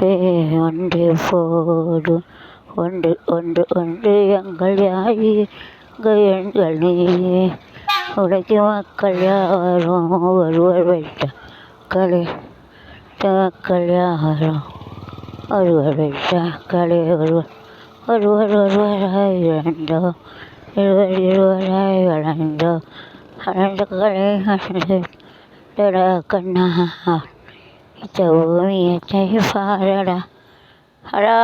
ஒன்றே போதும். ஒன்று ஒன்று ஒன்று எங்கள் எங்கள் நீ உலகின் மக்கள் யாரும் ஒருவர் வைத்த கலை மக்கள் யாரும் ஒருவர் வைத்த கலை ஒருவராய் இழந்தோம். இருவராய் வளர்ந்தோம். வளர்ந்த கலை கண்ணா இந்த பூமியத்தை பாரடா. ஹலோ,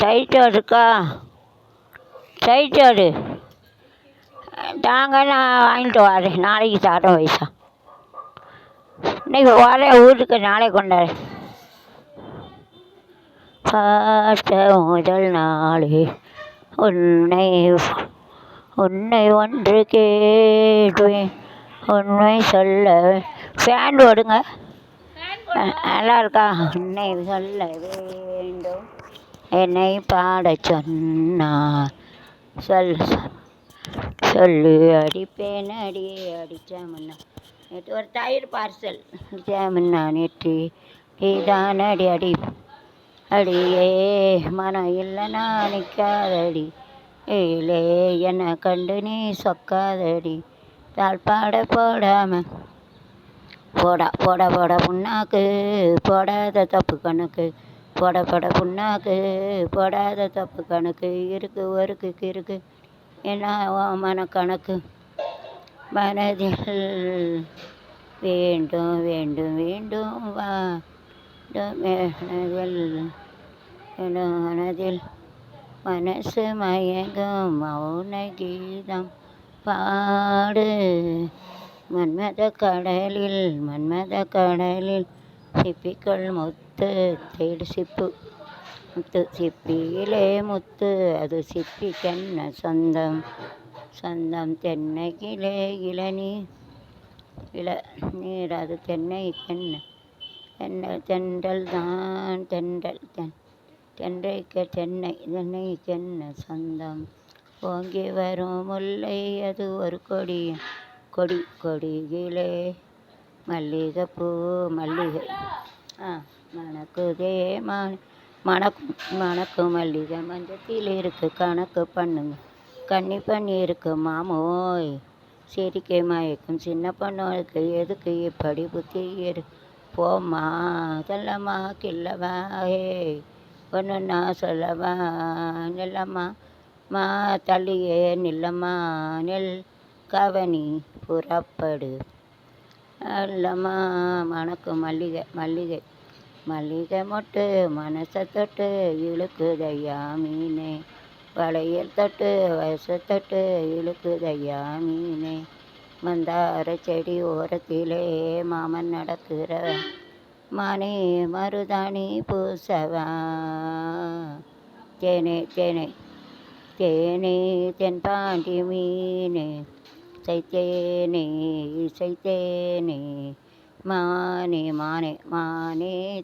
டைட்டோடு இருக்கா? டைட்டோடு தாங்க, நான் வாங்கிட்டு வரேன். நாளைக்கு தரேன் பைசா. இன்னைக்கு வரேன் வீட்டுக்கு, நாளை கொண்டாடுறேன். பார்த்த முதல் நாளே உன்னை உன்னை ஒன்று கேட்வேன், உண்மை சொல்ல. ஃபேன் ஓடுங்க, நல்லா இருக்கா? உன்னை சொல்ல வேண்டும் என்னை பாடச் சொன்னார். சொல்லு அடிப்பேன் அடி அடித்தாமண்ணா. நேற்று ஒரு தயிர் பார்சல் அடித்தாமண்ணா. நேற்று இதான் அடி அடி அடியே மனம் இல்லைனா நிற்காதடி. ஏலே என்னை கண்டு நீ சொக்காதடி. தாழ்பாட போடாமல் போடா புண்ணாக்கு போடாத தப்பு கணக்கு. போட புண்ணாக்கு போடாத தப்பு கணக்கு. இருக்கு ஒருக்கு கிறுக்கு என்ன மனக்கணக்கு. மனதில் வேண்டும் வேண்டும் வேண்டும் வா மனதில் மனசு மயங்கும் மௌன கீதம் பாடு. மன்மத கடலில் சிப்பிக்குள் முத்து தேடு சிப்பு முத்து சிப்பியிலே முத்து. அது சிப்பிக்கென்ன சொந்தம் சொந்தம். தென்னையிலே இளநீர் அது தென்னைக்கென்ன தென்றல் தான் தென்னைக்கென்ன சொந்தம். ஓங்கி வரும் முல்லை அது ஒரு கொடியிலே மல்லிகைப்பூ மல்லிகை மணக்குதே மணக்கும் மல்லிகை. மஞ்சத்தில் இருக்கு கணக்கு பண்ணுங்க. கன்னி பண்ணி இருக்கு மாமோய். சிரிக்கை மயக்கும் சின்ன பொண்ணுக்கு எதுக்கு இப்படி புத்தி போம்மா சொல்லம்மா கில்லவா. ஒன்று நான் சொல்லவா நில்லம்மா தள்ளியே நில்லம்மா. நெல் கவனி புறப்படு அல்லம்மா. மணக்கும் மல்லிகை மொட்டு மனசை தொட்டு இழுக்குதையா மீனே. வளையல் தொட்டு வயசை தொட்டு இழுக்குதையா மீனே. மந்தார செடி ஓரத்திலே மாமன் நடக்கிற மானே மருதாணி பூசவா. தேனே தென்பாண்டி மீனே இசைத்தேனே மானே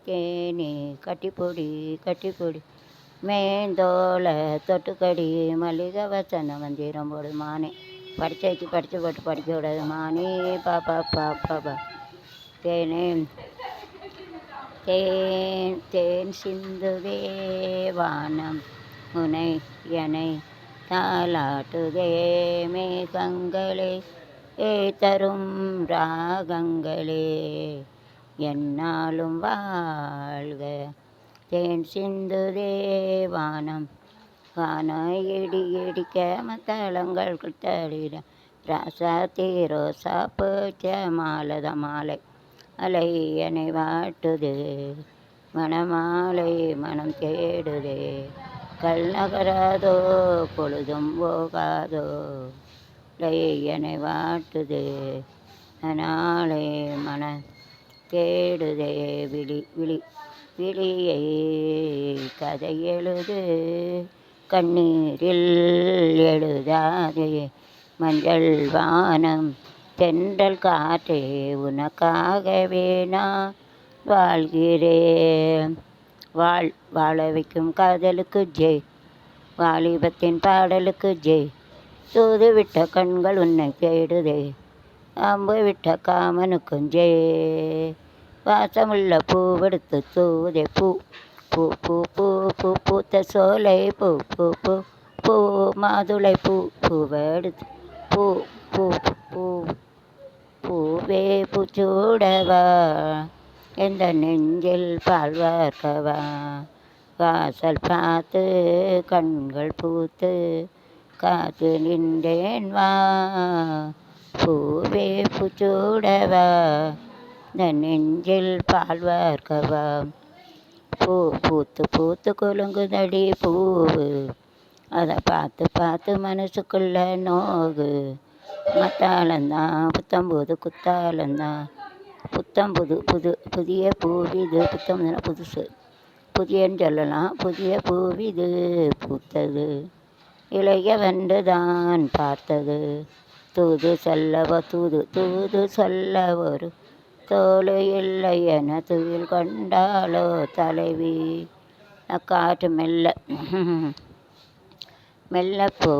தேனே கட்டிப்பொடி மேந்தோள தொட்டுக்கடி மல்லிகை வசனம் மந்திரம் போடு. மானே படிச்சு போட்டு படிக்க விடாது. மானே பாப்பா தேனே தேன் சிந்துதே வானம் உனை எனை தாலாட்டுதே மேகங்களே தரும் ராகங்களே என்னாலும் வாழ்க. தேன் சிந்துதே வானம் இடிக்க மத்தளங்கள் தளிர ராசாத்தி ரோசா பூச்ச மாலை அலை என்னை வாட்டுது. மணமாலை மனம் தேடுதே. கல் நகராதோ பொழுதும் போகாதோ. என்னை வாட்டுது நாளை மன தேடுதே. விழியை கதை எழுது கண்ணீரில் எழுதாதே. மஞ்சள் வானம் தென்றல் காற்றே உனக்காகவே நான் வாழ்கிறேன். வாழ வைக்கும் காதலுக்கு ஜெய். வாலிபத்தின் பாடலுக்கு ஜெய். தூது விட்ட கண்கள் உன்னை தேடுதே. அம்பு விட்ட காமனுக்கும் ஜெய். வாசமுள்ள பூவெடுத்து தூதே பூ பூ பூ பூ பூ பூத்த சோலை பூ பூ பூ பூ மாதுளை பூ பூவெடுத்து பூ பூ பூ பூவே பூச்சூடவா எந்த நெஞ்சில் பால் வார்க்கவா வாசல் பார்த்து கண்கள் பூத்து காத்து நின்றேன் வா பூவே பூச்சூடவா இந்த நெஞ்சில் பால் வார்க்கவா பூ பூத்து பூத்து குலுங்குதடி பூவு அதை பார்த்து பார்த்து மனசுக்குள்ள நோகு மத்தாளந்தான் புத்தம்புது குத்தாலந்தான் புதிய பூவிது புத்தம்புதுனா புதுசு புதியன்னு சொல்லலாம் புதிய பூவிது பூத்தது இளைய வென்றுதான் பார்த்தது தூது சொல்ல ஒரு தோளு இல்லை என துயில் கொண்டாளோ தலைவி காற்று மெல்லப்போ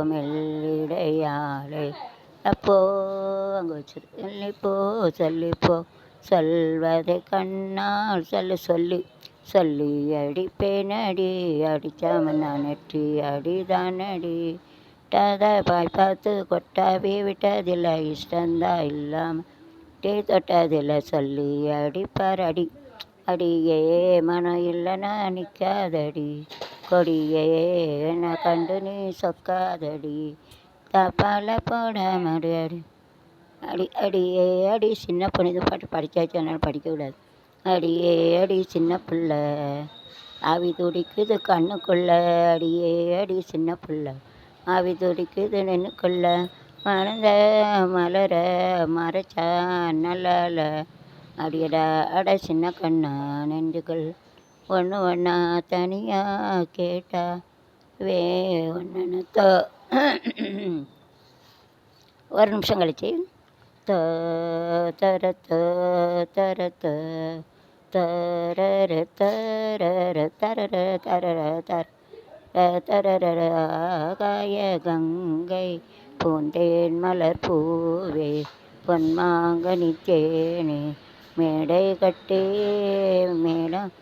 மெல்லிடையாளே அப்போ அங்கே வச்சிரு சொல்லிப்போ சொல்வதை கண்ணால் சொல்லி அடிப்பேனடி அடித்தாம நான் நெற்றி அடிதான் அடி பாய் பார்த்து கொட்டாவே விட்டதில்லை இஷ்டந்தா இல்லாமல் தொட்டதில்லை சொல்லி அடிப்பார் அடியே மனம் இல்லைன்னா நிற்காதடி கொடியே என்னை கண்டு நீ சொக்காதடி தப்பால போடாமடி அடி சின்ன பொண்ணு இது பாட்டு படித்தாச்சு அதனால் படிக்கக்கூடாது அடி சின்ன பிள்ளை ஆவி துடிக்குது கண்ணுக்குள்ள அடி சின்ன பிள்ளை ஆவி துடிக்குது நின்னுக்குள்ள மறந்த மலர மறைச்சா நல்லால அட சின்ன கண்ணா நெஞ்சுகள் ஒன்றா தனியாக கேட்டா ஒன்று ஒரு நிமிஷம் கழிச்சு தரத்த தரர தரர தரர தரர தரர ஆகாய கங்கை பூந்தேன் மலர் பூவே பொன்மாங்கனி தேனே மேடை கட்டே மேளம்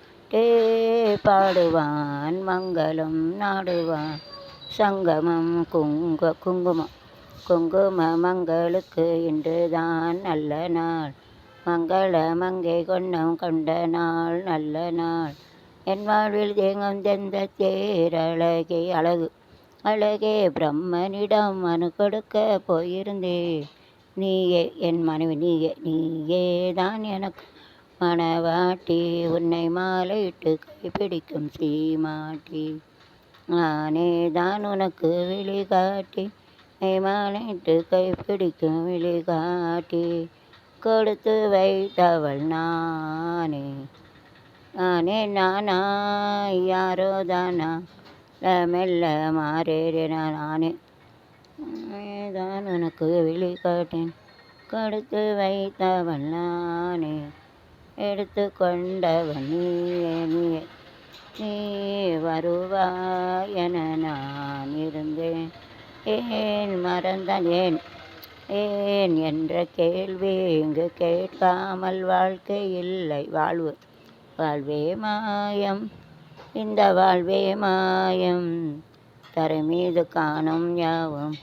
பாடுவான் மங்களம் நாடுவான் சங்கமம் குங்கும மங்களுக்கு இன்றுதான் நல்ல நாள் மங்கள மங்கை கொண்ட நாள் நல்ல நாள் என் வாழ்வில் தேங்கும் தெந்த தேரழகே அழகே பிரம்மனிடம் மனு கொடுக்க போயிருந்தே நீயே என் மனைவி நீயே தான் எனக்கு மணவாட்டி உன்னை மாலையிட்டு கைப்பிடிக்கும் சீமாட்டி நானே தான் உனக்கு விழிகாட்டி மாலையிட்டு கைப்பிடிக்கும் விழிகாட்டி கொடுத்து வைத்தவள் நானே நானா யாரோ தானா மெல்ல மாறேறின நானே தான் உனக்கு விழிகாட்டேன் கொடுத்து வைத்தவள் நானே எடுத்து கொண்டவன் நீ வருவாய் என நான் இருந்தேன் ஏன் மறந்தான் ஏன் என்ற கேள்வி இங்கு கேட்காமல் வாழ்க்கை இல்லை வாழ்வே மாயம் இந்த வாழ்வே மாயம் தரை மீது காணும் யாவும்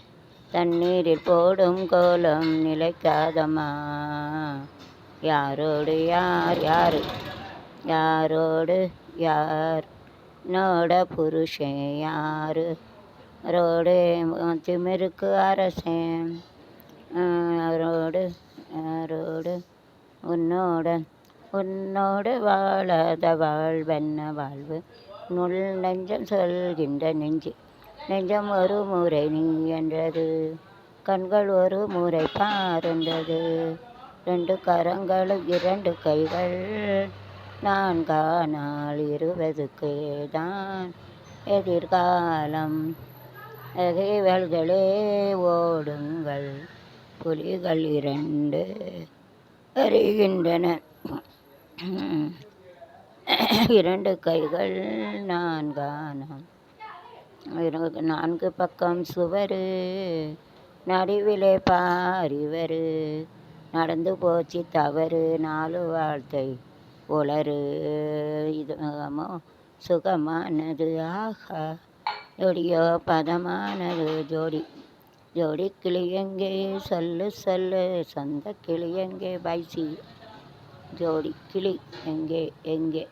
தண்ணீரில் போடும் கோலம் நிலைக்காதம்மா யாரோடு யார் நோட புருஷன் யாரோடு திமிருக்கு அரசன் யாரோடு உன்னோடு வாழாத வாழ்வென்ன வாழ்வு நுள் நெஞ்சம் சொல்கின்ற நெஞ்சம் ஒரு முறை நீ என்றது கண்கள் ஒரு முறை பாருந்தது 2 கரங்களும் 2 கைகள் நான் காணால் 20க்கு தான் எதிர்காலம் அகைவல்களே ஓடுங்கள் புலிகள் 2 அறிகின்றன 2 கைகள் நான் காணாம் 4 பக்கம் சுவரு நடுவிலே பாரிவரு நடந்து போச்சு தவறு நாலு வாழ்த்தை உளறு இதமோ சுகமானது ஆஹா ஜோடியோ பதமானது ஜோடி ஜோடி கிளி எங்கே சொல்லு சொல்லு சொந்த கிளி எங்கே பைசி ஜோடி கிளி எங்கே எங்கே